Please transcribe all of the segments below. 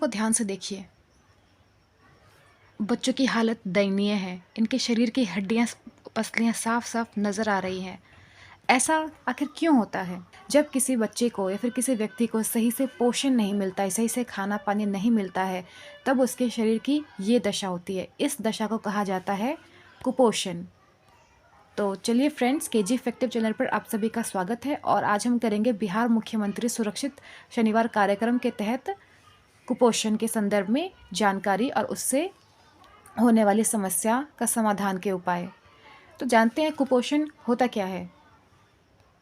को ध्यान से देखिए। बच्चों की हालत दयनीय है। इनके शरीर की हड्डियाँ पसलियाँ साफ-साफ नज़र आ रही हैं। ऐसा आखिर क्यों होता है? जब किसी बच्चे को या फिर किसी व्यक्ति को सही से पोषण नहीं मिलता है, सही से खाना-पानी नहीं मिलता है, तब उसके शरीर की ये दशा होती है। इस दशा को कहा जाता है कुपोषण। तो चलिए फ्रेंड्स, केजी इफेक्टिव चैनल पर आप सभी का स्वागत है और आज हम करेंगे बिहार मुख्यमंत्री सुरक्षित शनिवार कार्यक्रम के तहत कुपोषण के संदर्भ में जानकारी और उससे होने वाली समस्या का समाधान के उपाय। तो जानते हैं कुपोषण होता क्या है?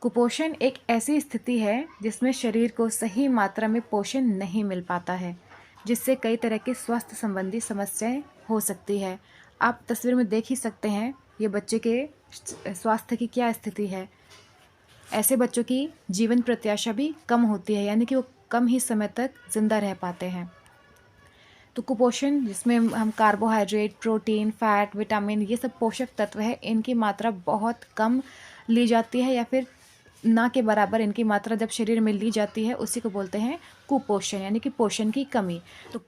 कुपोषण एक ऐसी स्थिति है जिसमें शरीर को सही मात्रा में पोषण नहीं मिल पाता है, जिससे कई तरह की स्वास्थ्य संबंधी समस्याएं हो सकती है। आप तस्वीर में देख ही सकते हैं ये बच्चे के स्वास्थ्य की क्या स्थिति है। ऐसे बच्चों की जीवन प्रत्याशा भी कम होती है, यानी कि वो कम ही समय तक जिंदा रह पाते हैं। तो कुपोषण जिसमें हम कार्बोहाइड्रेट, प्रोटीन, फैट, विटामिन ये सब पोषक तत्व है, इनकी मात्रा बहुत कम ली जाती है या फिर ना के बराबर इनकी मात्रा जब शरीर में ली जाती है, उसी को बोलते हैं कुपोषण, यानी कि पोषण की कमी। तो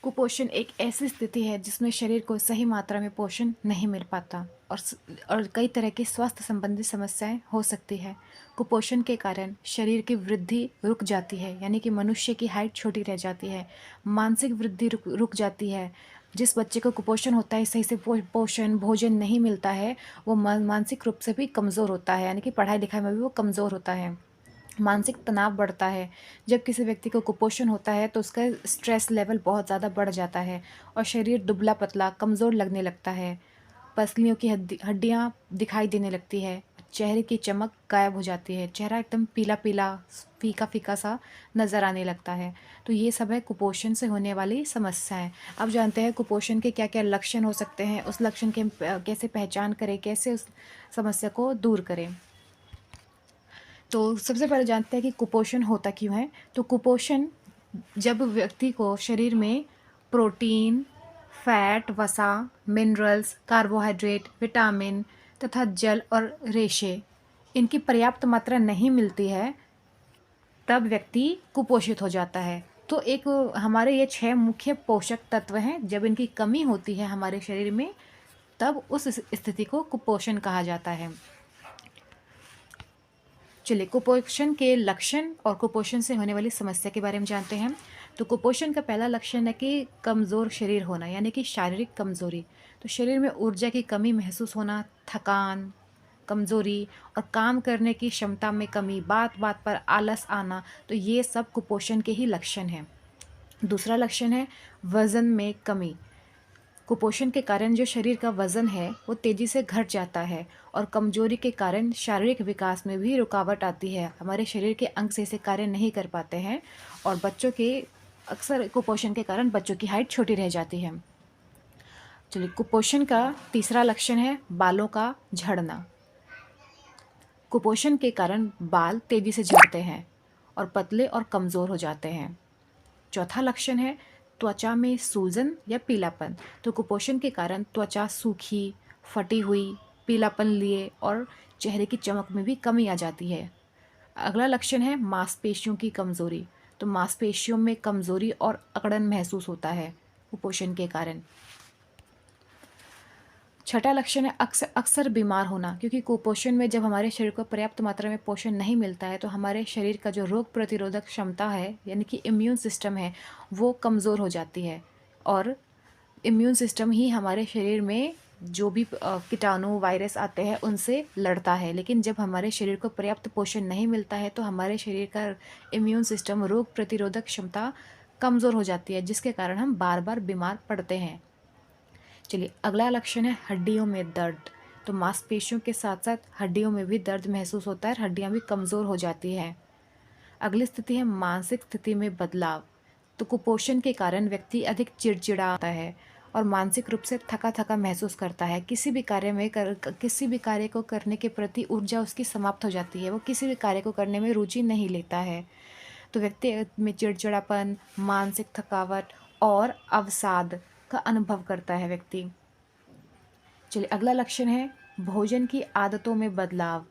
कुपोषण एक ऐसी स्थिति है जिसमें शरीर को सही मात्रा में पोषण नहीं मिल पाता और कई तरह की स्वास्थ्य संबंधी समस्याएं हो सकती है। कुपोषण के कारण शरीर की वृद्धि रुक जाती है, यानी कि मनुष्य की हाइट छोटी रह जाती है। मानसिक वृद्धि रुक जाती है। जिस बच्चे को कुपोषण होता है, सही से पोषण भोजन नहीं मिलता है, वो मानसिक रूप से भी कमज़ोर होता है, यानी कि पढ़ाई लिखाई में भी वो कमज़ोर होता है। मानसिक तनाव बढ़ता है। जब किसी व्यक्ति को कुपोषण होता है तो उसका स्ट्रेस लेवल बहुत ज़्यादा बढ़ जाता है और शरीर दुबला पतला कमज़ोर लगने लगता है। पसलियों की हड्डियाँ दिखाई देने लगती है। चेहरे की चमक गायब हो जाती है। चेहरा एकदम पीला पीला फीका फीका सा नज़र आने लगता है। तो ये सब है कुपोषण से होने वाली समस्याएं। अब जानते हैं कुपोषण के क्या क्या लक्षण हो सकते हैं, उस लक्षण के कैसे पहचान करें, कैसे उस समस्या को दूर करें। तो सबसे पहले जानते हैं कि कुपोषण होता क्यों है। तो कुपोषण जब व्यक्ति को शरीर में प्रोटीन, फैट, वसा, मिनरल्स, कार्बोहाइड्रेट, विटामिन तथा जल और रेशे इनकी पर्याप्त मात्रा नहीं मिलती है, तब व्यक्ति कुपोषित हो जाता है। तो एक हमारे ये 6 मुख्य पोषक तत्व हैं, जब इनकी कमी होती है हमारे शरीर में, तब उस स्थिति को कुपोषण कहा जाता है। चलिए कुपोषण के लक्षण और कुपोषण से होने वाली समस्या के बारे में जानते हैं। तो कुपोषण का पहला लक्षण है कि कमज़ोर शरीर होना, यानी कि शारीरिक कमज़ोरी। तो शरीर में ऊर्जा की कमी महसूस होना, थकान, कमज़ोरी और काम करने की क्षमता में कमी, बात बात पर आलस आना, तो ये सब कुपोषण के ही लक्षण हैं। दूसरा लक्षण है वज़न में कमी। कुपोषण के कारण जो शरीर का वज़न है वो तेज़ी से घट जाता है और कमजोरी के कारण शारीरिक विकास में भी रुकावट आती है। हमारे शरीर के अंग सही से कार्य नहीं कर पाते हैं और बच्चों के अक्सर कुपोषण के कारण बच्चों की हाइट छोटी रह जाती है। चलिए कुपोषण का तीसरा लक्षण है बालों का झड़ना। कुपोषण के कारण बाल तेज़ी से झड़ते हैं और पतले और कमज़ोर हो जाते हैं। चौथा लक्षण है त्वचा में सूजन या पीलापन। तो कुपोषण के कारण त्वचा सूखी, फटी हुई, पीलापन लिए और चेहरे की चमक में भी कमी आ जाती है। अगला लक्षण है मांसपेशियों की कमज़ोरी। तो मांसपेशियों में कमज़ोरी और अकड़न महसूस होता है कुपोषण के कारण। छठा लक्षण है अक्सर अक्सर बीमार होना, क्योंकि कुपोषण में जब हमारे शरीर को पर्याप्त मात्रा में पोषण नहीं मिलता है तो हमारे शरीर का जो रोग प्रतिरोधक क्षमता है, यानी कि इम्यून सिस्टम है, वो कमज़ोर हो जाती है और इम्यून सिस्टम ही हमारे शरीर में जो भी कीटाणु वायरस आते हैं उनसे लड़ता है। लेकिन जब हमारे शरीर को पर्याप्त पोषण नहीं मिलता है तो हमारे शरीर का इम्यून सिस्टम, रोग प्रतिरोधक क्षमता कमज़ोर हो जाती है, जिसके कारण हम बार बार बीमार पड़ते हैं। चलिए अगला लक्षण है हड्डियों में दर्द। तो मांसपेशियों के साथ साथ हड्डियों में भी दर्द महसूस होता है, हड्डियां भी कमज़ोर हो जाती हैं। अगली स्थिति है मानसिक स्थिति में बदलाव। तो कुपोषण के कारण व्यक्ति अधिक चिड़चिड़ा होता है और मानसिक रूप से थका थका महसूस करता है। किसी भी कार्य को करने के प्रति ऊर्जा उसकी समाप्त हो जाती है, वो किसी भी कार्य को करने में रुचि नहीं लेता है। तो व्यक्ति में चिड़चिड़ापन, मानसिक थकावट और अवसाद का अनुभव करता है व्यक्ति। चलिए अगला लक्षण है भोजन की आदतों में बदलाव।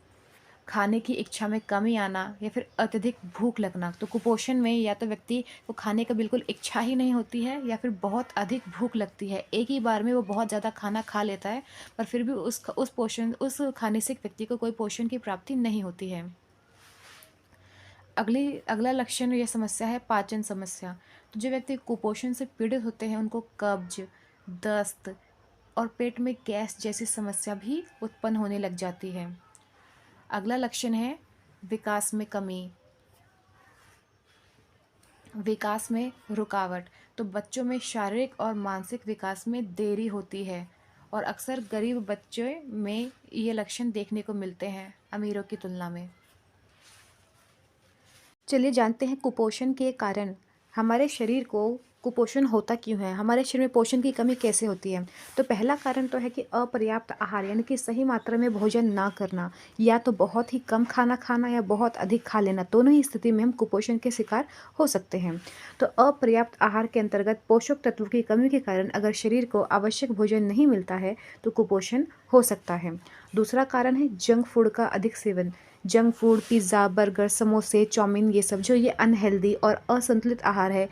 खाने की इच्छा में कमी आना या फिर अत्यधिक भूख लगना। तो कुपोषण में या तो व्यक्ति को खाने का बिल्कुल इच्छा ही नहीं होती है या फिर बहुत अधिक भूख लगती है। एक ही बार में वो बहुत ज़्यादा खाना खा लेता है, पर फिर भी उस खाने से व्यक्ति को कोई पोषण की प्राप्ति नहीं होती है। अगला लक्षण या समस्या है पाचन समस्या। तो जो व्यक्ति कुपोषण से पीड़ित होते हैं उनको कब्ज, दस्त और पेट में गैस जैसी समस्या भी उत्पन्न होने लग जाती है। अगला लक्षण है विकास में कमी, विकास में रुकावट। तो बच्चों में शारीरिक और मानसिक विकास में देरी होती है और अक्सर गरीब बच्चों में ये लक्षण देखने को मिलते हैं अमीरों की तुलना में। चलिए जानते हैं कुपोषण के कारण हमारे शरीर को कुपोषण होता क्यों है, हमारे शरीर में पोषण की कमी कैसे होती है। तो पहला कारण तो है कि अपर्याप्त आहार यानी कि सही मात्रा में भोजन ना करना, या तो बहुत ही कम खाना खाना या बहुत अधिक खा लेना, दोनों ही स्थिति में हम कुपोषण के शिकार हो सकते हैं। तो अपर्याप्त आहार के अंतर्गत पोषक तत्वों की कमी के कारण अगर शरीर को आवश्यक भोजन नहीं मिलता है तो कुपोषण हो सकता है। दूसरा कारण है जंक फूड का अधिक seven. Junk food, pizza, burger, समोसे, चाउमीन, ये सब जो ये अनहेल्दी और असंतुलित आहार है।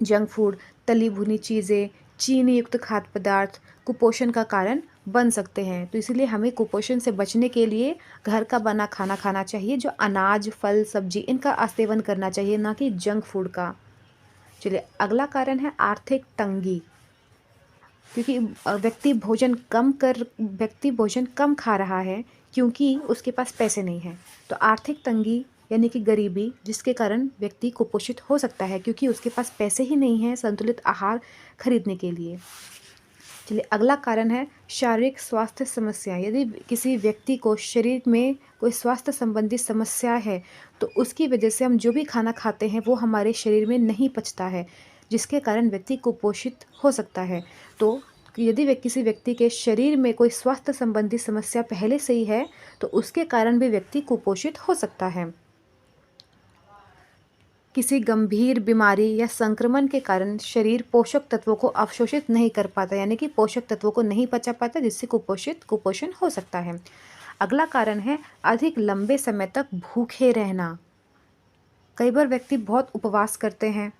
जंक फूड, तली भुनी चीज़ें, चीनी युक्त खाद्य पदार्थ कुपोषण का कारण बन सकते हैं। तो इसीलिए हमें कुपोषण से बचने के लिए घर का बना खाना खाना चाहिए, जो अनाज, फल, सब्जी इनका सेवन करना चाहिए, ना कि जंक फूड का। चलिए अगला कारण है आर्थिक तंगी। क्योंकि व्यक्ति भोजन कम खा रहा है क्योंकि उसके पास पैसे नहीं हैं। तो आर्थिक तंगी यानी कि गरीबी, जिसके कारण व्यक्ति कुपोषित हो सकता है क्योंकि उसके पास पैसे ही नहीं हैं संतुलित आहार खरीदने के लिए। चलिए अगला कारण है शारीरिक स्वास्थ्य समस्या। यदि किसी व्यक्ति को शरीर में कोई स्वास्थ्य संबंधी समस्या है तो उसकी वजह से हम जो भी खाना खाते हैं वो हमारे शरीर में नहीं पचता है, जिसके कारण व्यक्ति कुपोषित हो सकता है। तो यदि किसी व्यक्ति के शरीर में कोई स्वास्थ्य संबंधी समस्या पहले से ही है तो उसके कारण भी व्यक्ति कुपोषित हो सकता है। किसी गंभीर बीमारी या संक्रमण के कारण शरीर पोषक तत्वों को अवशोषित नहीं कर पाता, यानी कि पोषक तत्वों को नहीं पचा पाता, जिससे कुपोषण हो सकता है। अगला कारण है अधिक लंबे समय तक भूखे रहना। कई बार व्यक्ति बहुत उपवास करते हैं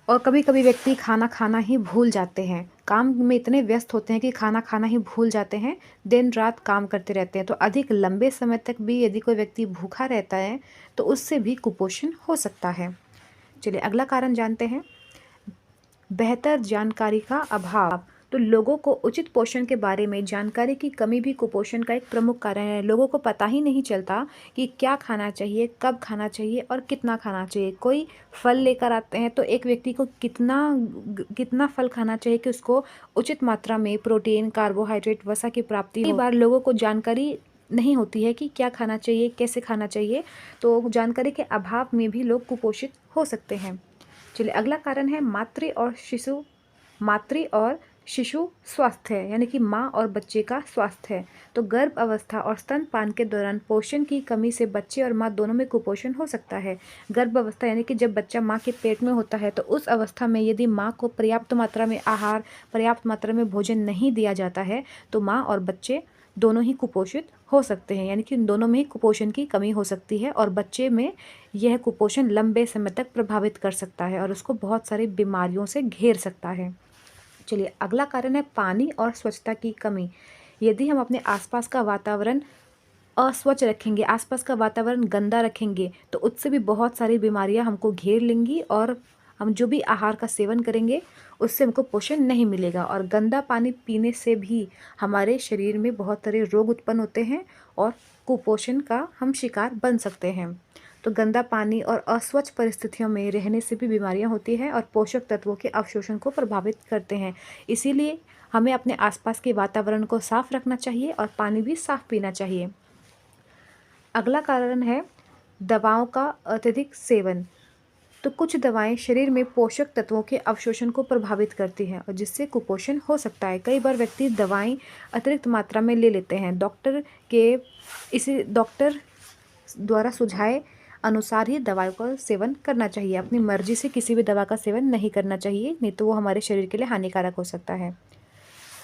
और कभी कभी व्यक्ति खाना खाना ही भूल जाते हैं, काम में इतने व्यस्त होते हैं कि खाना खाना ही भूल जाते हैं, दिन रात काम करते रहते हैं। तो अधिक लंबे समय तक भी यदि कोई व्यक्ति भूखा रहता है तो उससे भी कुपोषण हो सकता है। चलिए अगला कारण जानते हैं बेहतर जानकारी का अभाव। तो लोगों को उचित पोषण के बारे में जानकारी की कमी भी कुपोषण का एक प्रमुख कारण है। लोगों को पता ही नहीं चलता कि क्या खाना चाहिए, कब खाना चाहिए और कितना खाना चाहिए। कोई फल लेकर आते हैं तो एक व्यक्ति को कितना फल खाना चाहिए कि उसको उचित मात्रा में प्रोटीन, कार्बोहाइड्रेट, वसा की प्राप्ति हो। कई बार लोगों को जानकारी नहीं होती है कि क्या खाना चाहिए, कैसे खाना चाहिए, तो जानकारी के अभाव में भी लोग कुपोषित हो सकते हैं। चलिए अगला कारण है मातृ और शिशु स्वास्थ्य है, यानी कि माँ और बच्चे का स्वास्थ्य है। तो गर्भ अवस्था और स्तनपान के दौरान पोषण की कमी से बच्चे और माँ दोनों में कुपोषण हो सकता है। गर्भ अवस्था यानी कि जब बच्चा माँ के पेट में होता है तो उस अवस्था में यदि माँ को पर्याप्त मात्रा में आहार, पर्याप्त मात्रा में भोजन नहीं दिया जाता है तो माँ और बच्चे दोनों ही कुपोषित हो सकते हैं, यानी कि उन दोनों में ही कुपोषण की कमी हो सकती है और बच्चे में यह कुपोषण लंबे समय तक प्रभावित कर सकता है और उसको बहुत सारी बीमारियों से घेर सकता है। चलिए अगला कारण है पानी और स्वच्छता की कमी। यदि हम अपने आसपास का वातावरण अस्वच्छ रखेंगे, आसपास का वातावरण गंदा रखेंगे तो उससे भी बहुत सारी बीमारियां हमको घेर लेंगी और हम जो भी आहार का सेवन करेंगे उससे हमको पोषण नहीं मिलेगा। और गंदा पानी पीने से भी हमारे शरीर में बहुत सारे रोग उत्पन्न होते हैं और कुपोषण का हम शिकार बन सकते हैं। तो गंदा पानी और अस्वच्छ परिस्थितियों में रहने से भी बीमारियां होती हैं और पोषक तत्वों के अवशोषण को प्रभावित करते हैं। इसीलिए हमें अपने आसपास के वातावरण को साफ रखना चाहिए और पानी भी साफ पीना चाहिए। अगला कारण है दवाओं का अत्यधिक सेवन। तो कुछ दवाएं शरीर में पोषक तत्वों के अवशोषण को प्रभावित करती हैं और जिससे कुपोषण हो सकता है। कई बार व्यक्ति दवाएं अतिरिक्त मात्रा में ले लेते हैं। डॉक्टर द्वारा सुझाए अनुसार ही दवाई का सेवन करना चाहिए। अपनी मर्जी से किसी भी दवा का सेवन नहीं करना चाहिए, नहीं तो वो हमारे शरीर के लिए हानिकारक हो सकता है।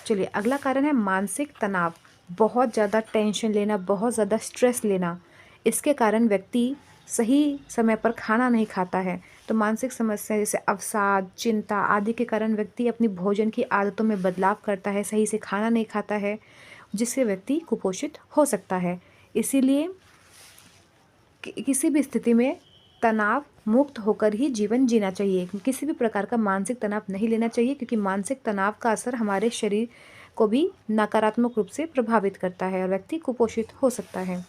चलिए अगला कारण है मानसिक तनाव। बहुत ज़्यादा टेंशन लेना, बहुत ज़्यादा स्ट्रेस लेना, इसके कारण व्यक्ति सही समय पर खाना नहीं खाता है। तो मानसिक समस्या जैसे अवसाद, चिंता आदि के कारण व्यक्ति अपनी भोजन की आदतों में बदलाव करता है, सही से खाना नहीं खाता है, जिससे व्यक्ति कुपोषित हो सकता है। इसीलिए किसी भी स्थिति में तनाव मुक्त होकर ही जीवन जीना चाहिए। किसी भी प्रकार का मानसिक तनाव नहीं लेना चाहिए, क्योंकि मानसिक तनाव का असर हमारे शरीर को भी नकारात्मक रूप से प्रभावित करता है और व्यक्ति कुपोषित हो सकता है।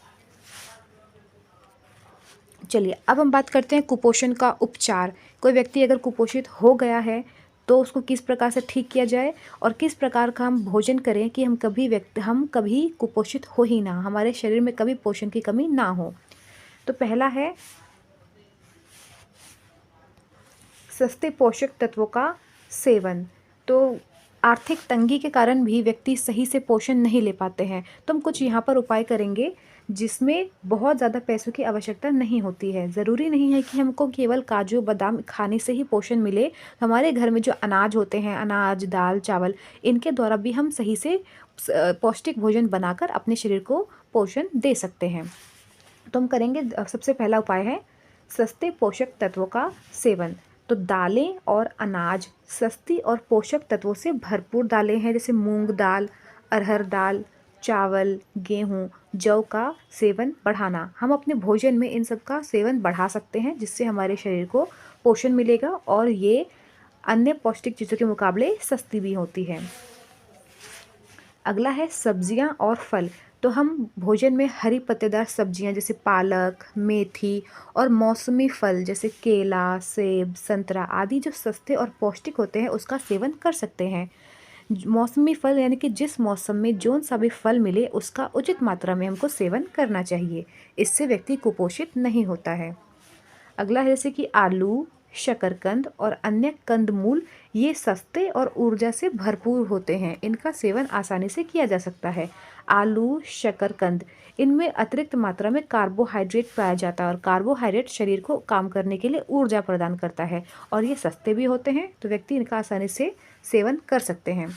चलिए अब हम बात करते हैं कुपोषण का उपचार। कोई व्यक्ति अगर कुपोषित हो गया है तो उसको किस प्रकार से ठीक किया जाए और किस प्रकार का हम भोजन करें कि हम कभी कुपोषित हो ही ना, हमारे शरीर में कभी पोषण की कमी ना हो। तो पहला है सस्ते पोषक तत्वों का सेवन। तो आर्थिक तंगी के कारण भी व्यक्ति सही से पोषण नहीं ले पाते हैं, तो हम कुछ यहाँ पर उपाय करेंगे जिसमें बहुत ज़्यादा पैसों की आवश्यकता नहीं होती है। ज़रूरी नहीं है कि हमको केवल काजू बादाम खाने से ही पोषण मिले। हमारे घर में जो अनाज होते हैं, अनाज, दाल, चावल, इनके द्वारा भी हम सही से पौष्टिक भोजन बनाकर अपने शरीर को पोषण दे सकते हैं। तो हम करेंगे, सबसे पहला उपाय है सस्ते पोषक तत्वों का सेवन। तो दालें और अनाज सस्ती और पोषक तत्वों से भरपूर दालें हैं, जैसे मूंग दाल, अरहर दाल, चावल, गेहूँ, जौ का सेवन बढ़ाना। हम अपने भोजन में इन सब का सेवन बढ़ा सकते हैं, जिससे हमारे शरीर को पोषण मिलेगा और ये अन्य पौष्टिक चीज़ों के मुकाबले सस्ती भी होती है। अगला है सब्जियां और फल। तो हम भोजन में हरी पत्तेदार सब्जियां जैसे पालक, मेथी और मौसमी फल जैसे केला, सेब, संतरा आदि जो सस्ते और पौष्टिक होते हैं उसका सेवन कर सकते हैं। मौसमी फल यानी कि जिस मौसम में जोन सा भी फल मिले उसका उचित मात्रा में हमको सेवन करना चाहिए। इससे व्यक्ति कुपोषित नहीं होता है। अगला है जैसे कि आलू, शकरकंद और अन्य कंदमूल, ये सस्ते और ऊर्जा से भरपूर होते हैं। इनका सेवन आसानी से किया जा सकता है। आलू, शकरकंद, इनमें अतिरिक्त मात्रा में कार्बोहाइड्रेट पाया जाता है और कार्बोहाइड्रेट शरीर को काम करने के लिए ऊर्जा प्रदान करता है और ये सस्ते भी होते हैं, तो व्यक्ति इनका आसानी से सेवन कर सकते हैं।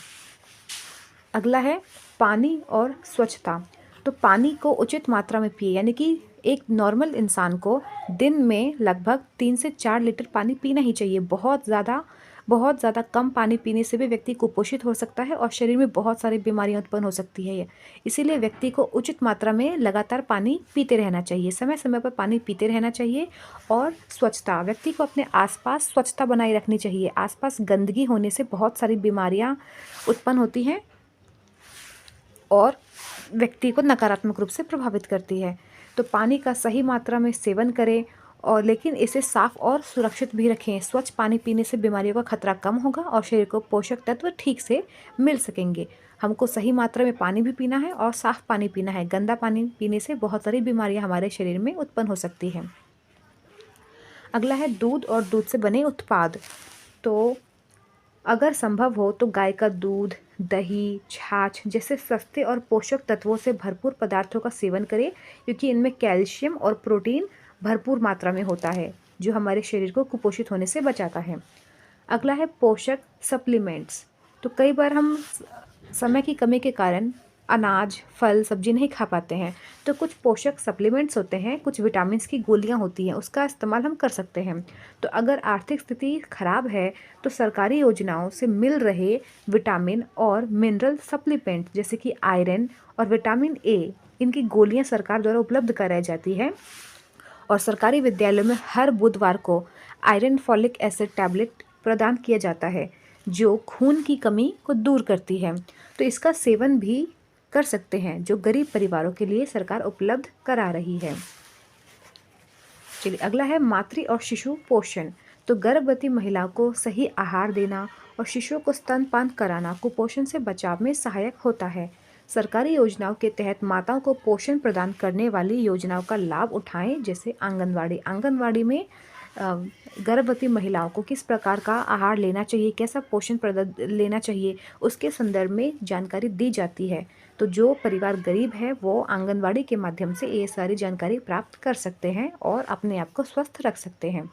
अगला है पानी और स्वच्छता। तो पानी को उचित मात्रा में पिए, यानी कि एक नॉर्मल इंसान को दिन में लगभग 3 से 4 लीटर पानी पीना ही चाहिए। बहुत ज़्यादा कम पानी पीने से भी व्यक्ति कुपोषित हो सकता है और शरीर में बहुत सारी बीमारियां उत्पन्न हो सकती है। इसीलिए व्यक्ति को उचित मात्रा में लगातार पानी पीते रहना चाहिए, समय समय पर पानी पीते रहना चाहिए। और स्वच्छता, व्यक्ति को अपने आसपास स्वच्छता बनाए रखनी चाहिए। आसपास गंदगी होने से बहुत सारी बीमारियां उत्पन्न होती हैं और व्यक्ति को नकारात्मक रूप से प्रभावित करती है। तो पानी का सही मात्रा में सेवन करें और लेकिन इसे साफ और सुरक्षित भी रखें। स्वच्छ पानी पीने से बीमारियों का खतरा कम होगा और शरीर को पोषक तत्व ठीक से मिल सकेंगे। हमको सही मात्रा में पानी भी पीना है और साफ पानी पीना है। गंदा पानी पीने से बहुत सारी बीमारियां हमारे शरीर में उत्पन्न हो सकती हैं। अगला है दूध और दूध से बने उत्पाद। तो अगर संभव हो तो गाय का दूध, दही, छाछ जैसे सस्ते और पोषक तत्वों से भरपूर पदार्थों का सेवन करें, क्योंकि इनमें कैल्शियम और प्रोटीन भरपूर मात्रा में होता है, जो हमारे शरीर को कुपोषित होने से बचाता है। अगला है पोषक सप्लीमेंट्स। तो कई बार हम समय की कमी के कारण अनाज, फल, सब्जी नहीं खा पाते हैं, तो कुछ पोषक सप्लीमेंट्स होते हैं, कुछ विटामिन्स की गोलियां होती हैं, उसका इस्तेमाल हम कर सकते हैं। तो अगर आर्थिक स्थिति खराब है तो सरकारी योजनाओं से मिल रहे विटामिन और मिनरल सप्लीमेंट जैसे कि आयरन और विटामिन ए, इनकी गोलियां सरकार द्वारा उपलब्ध कराई जाती है। और सरकारी विद्यालयों में हर बुधवार को आयरन फॉलिक एसिड टैबलेट प्रदान किया जाता है, जो खून की कमी को दूर करती है। तो इसका सेवन भी कर सकते हैं, जो गरीब परिवारों के लिए सरकार उपलब्ध करा रही है। चलिए अगला है मातृ और शिशु पोषण। तो गर्भवती महिलाओं को सही आहार देना और शिशुओं को स्तनपान कराना कुपोषण से बचाव में सहायक होता है। सरकारी योजनाओं के तहत माताओं को पोषण प्रदान करने वाली योजनाओं का लाभ उठाएं, जैसे आंगनवाड़ी में गर्भवती महिलाओं को किस प्रकार का आहार लेना चाहिए, कैसा पोषण लेना चाहिए, उसके संदर्भ में जानकारी दी जाती है। तो जो परिवार गरीब है वो आंगनवाड़ी के माध्यम से ये सारी जानकारी प्राप्त कर सकते हैं और अपने आप को स्वस्थ रख सकते हैं।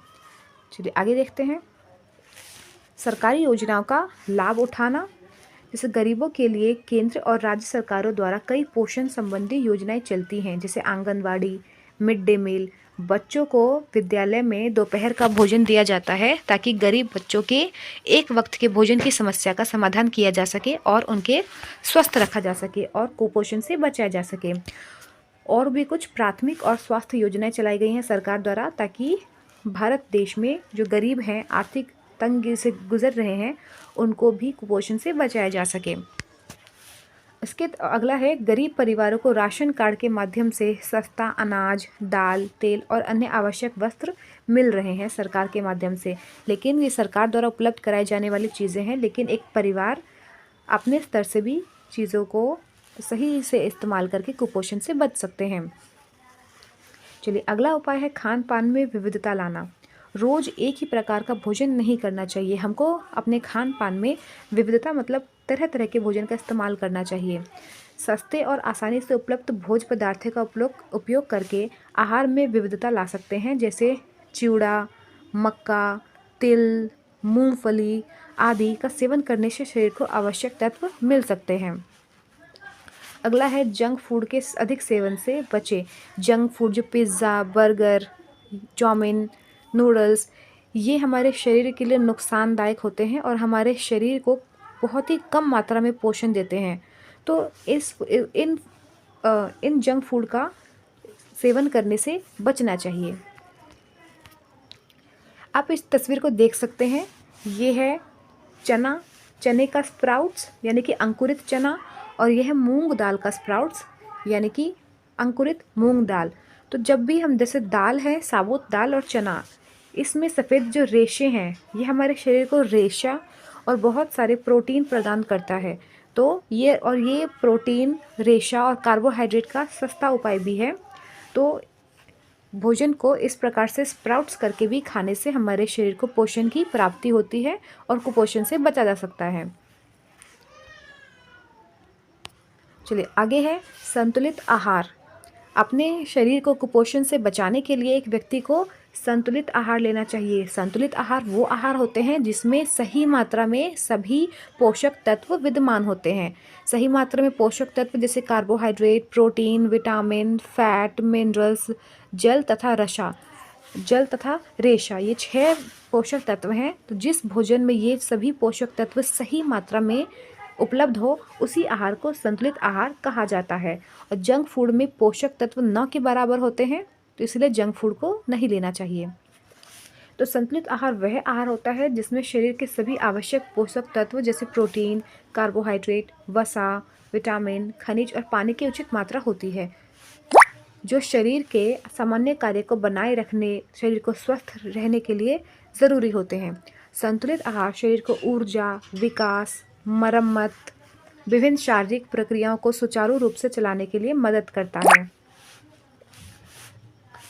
चलिए आगे देखते हैं। सरकारी योजनाओं का लाभ उठाना, जैसे गरीबों के लिए केंद्र और राज्य सरकारों द्वारा कई पोषण संबंधी योजनाएं चलती हैं, जैसे आंगनवाड़ी, मिड डे मील। बच्चों को विद्यालय में दोपहर का भोजन दिया जाता है ताकि गरीब बच्चों के एक वक्त के भोजन की समस्या का समाधान किया जा सके और उनके स्वस्थ रखा जा सके और कुपोषण से बचाया जा सके। और भी कुछ प्राथमिक और स्वास्थ्य योजनाएं चलाई गई हैं सरकार द्वारा, ताकि भारत देश में जो गरीब हैं, आर्थिक तंगी से गुजर रहे हैं, उनको भी कुपोषण से बचाया जा सके। इसके अगला है, गरीब परिवारों को राशन कार्ड के माध्यम से सस्ता अनाज, दाल, तेल और अन्य आवश्यक वस्त्र मिल रहे हैं सरकार के माध्यम से। लेकिन ये सरकार द्वारा उपलब्ध कराई जाने वाली चीज़ें हैं, लेकिन एक परिवार अपने स्तर से भी चीज़ों को सही से इस्तेमाल करके कुपोषण से बच सकते हैं। चलिए, अगला उपाय है खान पान में विविधता लाना। रोज़ एक ही प्रकार का भोजन नहीं करना चाहिए। हमको अपने खान पान में विविधता मतलब तरह तरह के भोजन का इस्तेमाल करना चाहिए। सस्ते और आसानी से उपलब्ध भोज्य पदार्थों का उपयोग करके आहार में विविधता ला सकते हैं, जैसे चिवड़ा, मक्का, तिल, मूंगफली आदि का सेवन करने से शरीर को आवश्यक तत्व मिल सकते हैं। अगला है, जंक फूड के अधिक सेवन से बचें। जंक फूड जो पिज़्ज़ा, बर्गर, चाउमीन, नूडल्स, ये हमारे शरीर के लिए नुकसानदायक होते हैं और हमारे शरीर को बहुत ही कम मात्रा में पोषण देते हैं। तो इन जंक फूड का सेवन करने से बचना चाहिए। आप इस तस्वीर को देख सकते हैं, ये है चना, चने का स्प्राउट्स यानी कि अंकुरित चना, और यह है मूंग दाल का स्प्राउट्स यानी कि अंकुरित मूंग दाल। तो जब भी हम, जैसे दाल है, साबुत दाल और चना, इसमें सफ़ेद जो रेशे हैं, ये हमारे शरीर को रेशा और बहुत सारे प्रोटीन प्रदान करता है। तो ये प्रोटीन, रेशा और कार्बोहाइड्रेट का सस्ता उपाय भी है। तो भोजन को इस प्रकार से स्प्राउट्स करके भी खाने से हमारे शरीर को पोषण की प्राप्ति होती है और कुपोषण से बचा जा सकता है। चलिए, आगे है संतुलित आहार। अपने शरीर को कुपोषण से बचाने के लिए एक व्यक्ति को संतुलित आहार लेना चाहिए। संतुलित आहार वो आहार होते हैं जिसमें सही मात्रा में सभी पोषक तत्व विद्यमान होते हैं। सही मात्रा में पोषक तत्व जैसे carbohydrate, protein, vitamin, fat, minerals, जल तथा रेशा, ये 6 पोषक तत्व हैं। तो जिस भोजन में ये सभी पोषक तत्व सही मात्रा में उपलब्ध हो, उसी आहार को संतुलित आहार कहा जाता है। और जंक फूड में पोषक तत्व न के बराबर होते हैं, तो इसलिए जंक फूड को नहीं लेना चाहिए। तो संतुलित आहार वह आहार होता है जिसमें शरीर के सभी आवश्यक पोषक तत्व जैसे प्रोटीन, कार्बोहाइड्रेट, वसा, विटामिन, खनिज और पानी की उचित मात्रा होती है, जो शरीर के सामान्य कार्य को बनाए रखने, शरीर को स्वस्थ रहने के लिए ज़रूरी होते हैं। संतुलित आहार शरीर को ऊर्जा, विकास, मरम्मत, विभिन्न शारीरिक प्रक्रियाओं को सुचारू रूप से चलाने के लिए मदद करता है।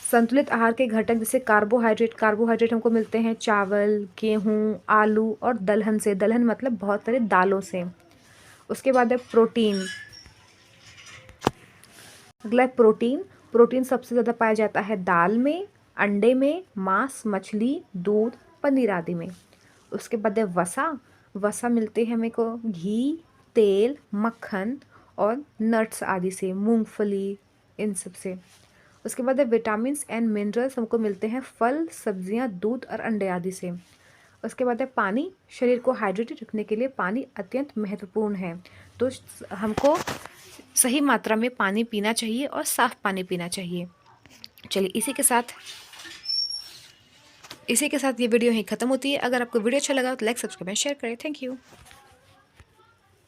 संतुलित आहार के घटक जैसे कार्बोहाइड्रेट हमको मिलते हैं चावल, गेहूँ, आलू और दलहन से। दलहन मतलब बहुत सारे दालों से। उसके बाद है प्रोटीन। अगला है प्रोटीन। प्रोटीन सबसे ज़्यादा पाया जाता है दाल में, अंडे में, मांस, मछली, दूध, पनीर आदि में। उसके बाद है वसा मिलते हैं हमें को घी, तेल, मक्खन और नट्स आदि से, मूंगफली, इन सब से। उसके बाद है विटामिन्स एंड मिनरल्स हमको मिलते हैं फल, सब्जियां, दूध और अंडे आदि से। उसके बाद है पानी। शरीर को हाइड्रेटेड रखने के लिए पानी अत्यंत महत्वपूर्ण है। तो हमको सही मात्रा में पानी पीना चाहिए और साफ़ पानी पीना चाहिए। चलिए, इसी के साथ ये वीडियो यहीं ख़त्म होती है। अगर आपको वीडियो अच्छा लगा तो लाइक, सब्सक्राइब एंड शेयर करें। Thank you.